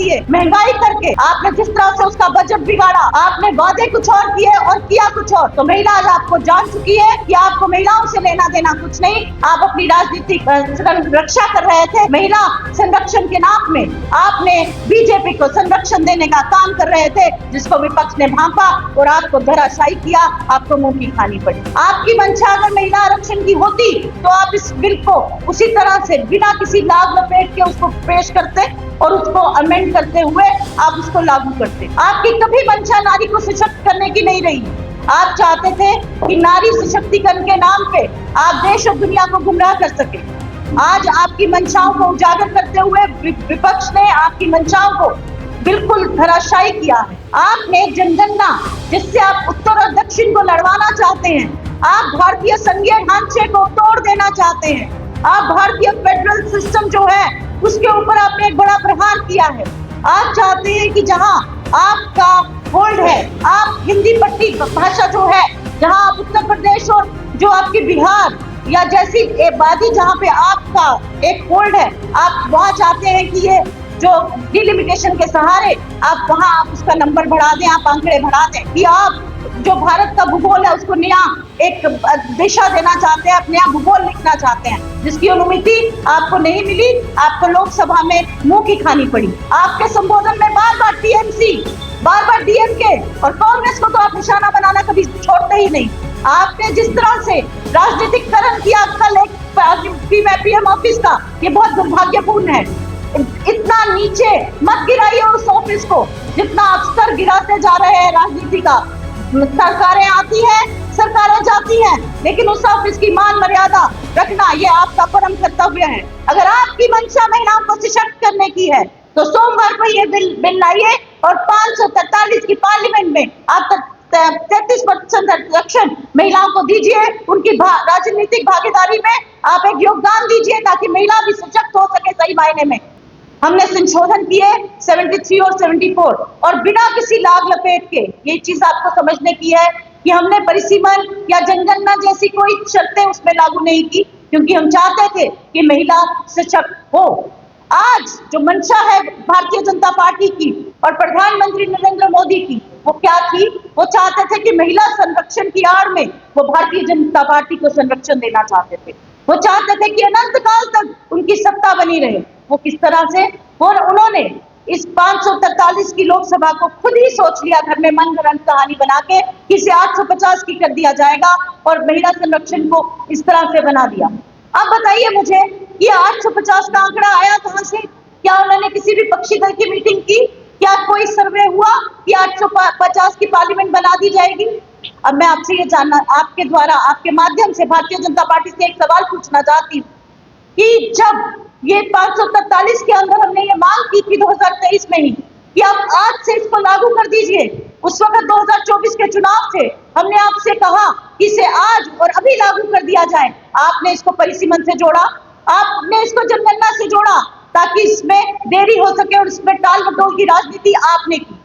दिए, महंगाई करके आपने जिस तरह से उसका बजट बिगाड़ा, आपने वादे कुछ और किए और किया कुछ और। तो महिला आज आपको जान चुकी है कि आपको महिलाओं से लेना देना कुछ नहीं। आप अपनी राजनीतिक रक्षा कर रहे थे, महिला संरक्षण के नाम में आपने बीजेपी को संरक्षण देने का काम कर रहे थे, जिसको विपक्ष ने भांपा और आपको धराशायी किया, आपको मुंह की खानी पड़ी। आपकी मंशा अगर महिला आरक्षण की होती तो आप इस बिल को उसी तरह से बिना किसी लाभ लपेट के उसको पेश करते और उसको अमेंड करते हुए आप उसको लागू करते। आपकी कभी मंशा नारी को सशक्त करने की नहीं रही। आप चाहते थे कि नारी सशक्तिकरण के नाम पे आप देश और दुनिया को गुमराह कर सके। आज आपकी मंशाओं को उजागर करते हुए विपक्ष ने आपकी मंशाओं को बिल्कुल धराशायी किया है। आपने जनगणना जिससे आप उत्तर और दक्षिण को लड़वाना चाहते हैं, आप भारतीय संघीय ढांचे को तोड़ देना चाहते हैं, आप भारतीय फेडरल सिस्टम जो है उसके ऊपर आपने एक बड़ा प्रहार किया है। आप चाहते हैं कि जहां आपका होल्ड है, आप हिंदी पट्टी भाषा जो है, जहां आप उत्तर प्रदेश और जो आपकी बिहार या जैसी वादी जहां पे आपका एक होल्ड है, आप वहां चाहते हैं कि ये जो डिलिमिटेशन के सहारे आप वहां आप उसका नंबर बढ़ा दें, आप आंकड़े बढ़ा दें, कि आप जो भारत का भूगोल है उसको नया एक दिशा देना चाहते हैं, अपने आप भूगोल लिखना चाहते हैं, जिसकी अनुमति आपको नहीं मिली। आपको लोकसभा में मुंह की खानी पड़ी। आपके संबोधन में बार बार टीएमसी, बार बार डीएमके और कांग्रेस को तो आप निशाना बनाना कभी छोड़ते ही नहीं। आपने जिस तरह से राजनीतिकरण किया कल एक पीएम ऑफिस का, ये बहुत दुर्भाग्यपूर्ण है। इतना नीचे मत गिराइए उस ऑफिस को जितना आप स्तर गिराते जा रहे हैं राजनीति का। सरकारें आती हैं, सरकारें जाती हैं, लेकिन उस ऑफिस की मान मर्यादा रखना ये आपका परम कर्तव्य है। अगर आपकी मंशा महिलाओं को सशक्त करने की है तो सोमवार को ये बिल लाइए और 543 की पार्लियामेंट में आप 33% आरक्षण महिलाओं को दीजिए। उनकी राजनीतिक भागीदारी में आप एक योगदान दीजिए ताकि महिला भी सशक्त हो सके सही मायने में। हमने संशोधन किए 73 और 74 और बिना किसी लाभ लपेट के, ये चीज आपको समझने की है कि हमने परिसीमन या जनगणना जैसी कोई शर्तें उसमें लागू नहीं की, क्योंकि हम चाहते थे कि महिला सशक्त हो। आज जो मंशा है भारतीय जनता पार्टी की और प्रधानमंत्री नरेंद्र मोदी की, वो क्या थी? वो चाहते थे कि महिला संरक्षण की आड़ में वो भारतीय जनता पार्टी को संरक्षण देना चाहते थे। वो चाहते थे कि अनंत काल तक उनकी सत्ता बनी रहे। वो किस तरह से? और उन्होंने इस 543 की लोकसभा को खुद ही सोच लिया, घर में मनगढ़ंत कहानी बना के कि इसे 850 की कर दिया जाएगा और महिला संरक्षण को इस तरह से बना दिया। अब बताइए मुझे, ये 850 का आंकड़ा आया कहां से? क्या उन्होंने किसी भी विपक्षी दल की मीटिंग की? क्या कोई सर्वे हुआ कि 850 की पार्लियामेंट बना दी जाएगी? अब मैं आपसे ये जानना, आपके द्वारा, आपके माध्यम से भारतीय जनता पार्टी से एक सवाल पूछना चाहती हूँ कि जब ये 543 के अंदर हमने ये मांग की थी 2023 में ही कि आप आज से इसको लागू कर दीजिए, उस वक्त 2024 के चुनाव थे, हमने आपसे कहा कि इसे आज और अभी लागू कर दिया जाए। आपने इसको परिसीमन से जोड़ा, आपने इसको जनगणना से जोड़ा ताकि इसमें देरी हो सके और इसमें टाल मटोल की राजनीति आपने की।